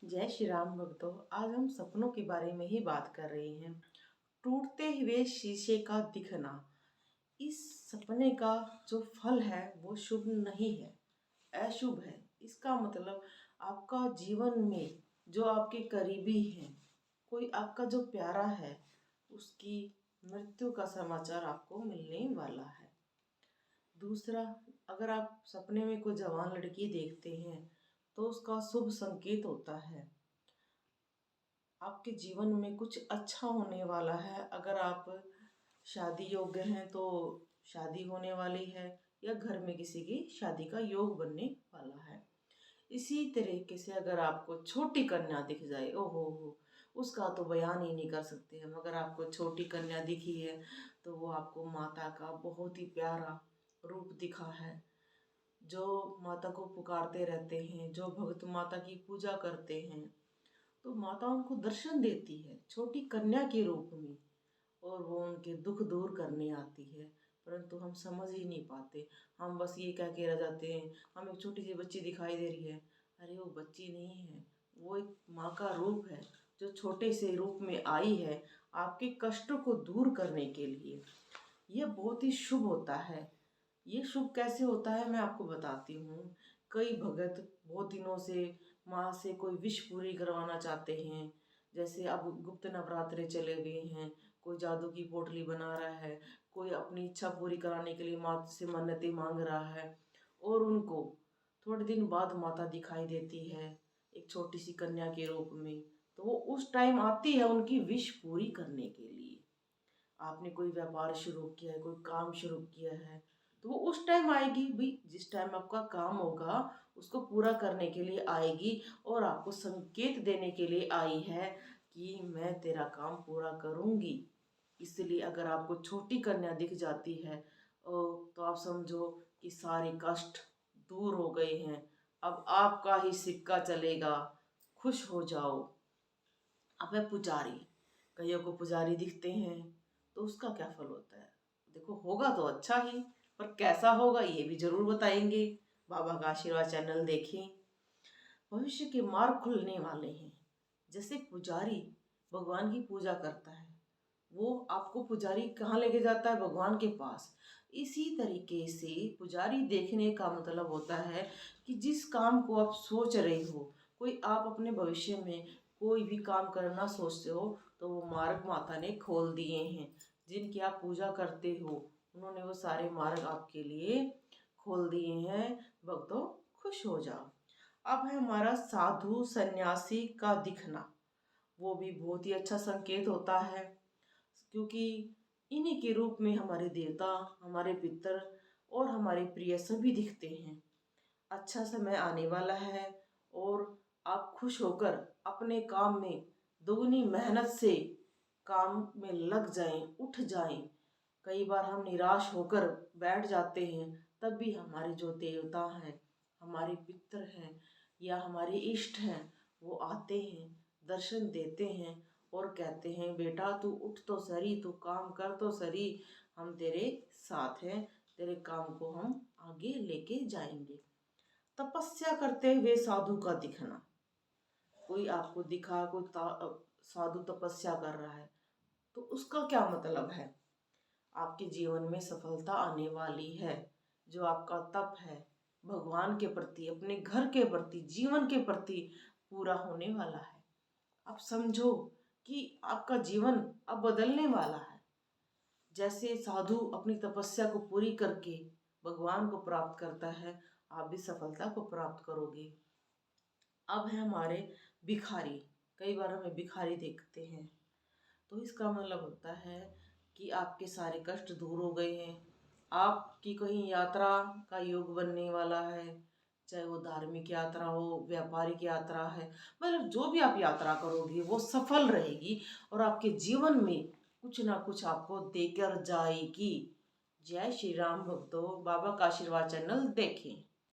जय श्री राम भक्तों। आज हम सपनों के बारे में ही बात कर रहे हैं। टूटते हुए शीशे का दिखना। इस सपने का जो फल है वो शुभ नहीं है, अशुभ है। इसका मतलब आपका जीवन में जो आपके करीबी हैं, कोई आपका जो प्यारा है, उसकी मृत्यु का समाचार आपको मिलने वाला है। दूसरा, अगर आप सपने में कोई जवान लड़की देखते हैं तो उसका शुभ संकेत होता है। आपके जीवन में कुछ अच्छा होने वाला है। अगर आप शादी योग्य हैं तो शादी होने वाली है, या घर में किसी की शादी का योग बनने वाला है। इसी तरीके से अगर आपको छोटी कन्या दिख जाए, ओहो हो, उसका तो बयान ही नहीं कर सकते हम। अगर आपको छोटी कन्या दिखी है तो वो आपको माता का बहुत ही प्यारा रूप दिखा है। जो माता को पुकारते रहते हैं, जो भक्त माता की पूजा करते हैं, तो माता उनको दर्शन देती है छोटी कन्या के रूप में, और वो उनके दुख दूर करने आती है। परंतु हम समझ ही नहीं पाते। हम बस ये कह के रह जाते हैं, हमें एक छोटी सी बच्ची दिखाई दे रही है। अरे वो बच्ची नहीं है, वो एक माँ का रूप है जो छोटे से रूप में आई है आपके कष्टों को दूर करने के लिए। ये बहुत ही शुभ होता है। ये शुभ कैसे होता है मैं आपको बताती हूँ। कई भगत बहुत दिनों से माँ से कोई विश पूरी करवाना चाहते हैं। जैसे अब गुप्त नवरात्रे चले हुए हैं, कोई जादू की पोटली बना रहा है, कोई अपनी इच्छा पूरी कराने के लिए माँ से मन्नतें मांग रहा है, और उनको थोड़े दिन बाद माता दिखाई देती है एक छोटी सी कन्या के रूप में। तो वो उस टाइम आती है उनकी विश पूरी करने के लिए। आपने कोई व्यापार शुरू किया है, कोई काम शुरू किया है, तो वो उस टाइम आएगी भाई। जिस टाइम आपका काम होगा उसको पूरा करने के लिए आएगी, और आपको संकेत देने के लिए आई है कि मैं तेरा काम पूरा करूंगी। इसलिए अगर आपको छोटी कन्या दिख जाती है तो आप समझो कि सारे कष्ट दूर हो गए हैं। अब आपका ही सिक्का चलेगा, खुश हो जाओ। अब है पुजारी। कईयों को पुजारी दिखते हैं तो उसका क्या फल होता है? देखो, होगा तो अच्छा ही, पर कैसा होगा ये भी जरूर बताएंगे। बाबा का आशीर्वाद चैनल देखें। भविष्य के मार्ग खुलने वाले हैं। जैसे पुजारी भगवान की पूजा करता है, वो आपको पुजारी कहाँ लेके जाता है? भगवान के पास। इसी तरीके से पुजारी देखने का मतलब होता है कि जिस काम को आप सोच रहे हो, कोई आप अपने भविष्य में कोई भी काम करना सोचते हो, तो वो मार्ग माता ने खोल दिए हैं। जिनकी आप पूजा करते हो उन्होंने वो सारे मार्ग आपके लिए खोल दिए हैं। भक्तों, खुश हो जाओ। अब है हमारा साधु सन्यासी का दिखना। वो भी बहुत ही अच्छा संकेत होता है, क्योंकि इन्हीं के रूप में हमारे देवता, हमारे पितर और हमारे प्रिय सभी दिखते हैं। अच्छा समय आने वाला है, और आप खुश होकर अपने काम में दुगनी मेहनत से काम में लग जाएं, उठ जाएं। कई बार हम निराश होकर बैठ जाते हैं, तब भी हमारे जो देवता हैं, हमारे पितर हैं, या हमारे इष्ट हैं, वो आते हैं, दर्शन देते हैं, और कहते हैं बेटा तू उठ तो सरी, तू काम कर तो सरी, हम तेरे साथ हैं, तेरे काम को हम आगे लेके जाएंगे। तपस्या करते हुए साधु का दिखना। कोई आपको दिखा, कोई साधु तपस्या कर रहा है, तो उसका क्या मतलब है? आपके जीवन में सफलता आने वाली है। जो आपका तप है भगवान के प्रति, अपने घर के प्रति, जीवन के प्रति पूरा होने वाला है। आप समझो कि आपका जीवन अब बदलने वाला है। जैसे साधु अपनी तपस्या को पूरी करके भगवान को प्राप्त करता है, आप भी सफलता को प्राप्त करोगे। अब है हमारे भिखारी। कई बार हमें भिखारी देखते हैं, तो इसका मतलब होता है कि आपके सारे कष्ट दूर हो गए हैं। आपकी कहीं यात्रा का योग बनने वाला है, चाहे वो धार्मिक यात्रा हो, व्यापारिक यात्रा है, मतलब जो भी आप यात्रा करोगे वो सफल रहेगी, और आपके जीवन में कुछ ना कुछ आपको देकर जाएगी। जय श्री राम भक्तों, बाबा का आशीर्वाद चैनल देखें।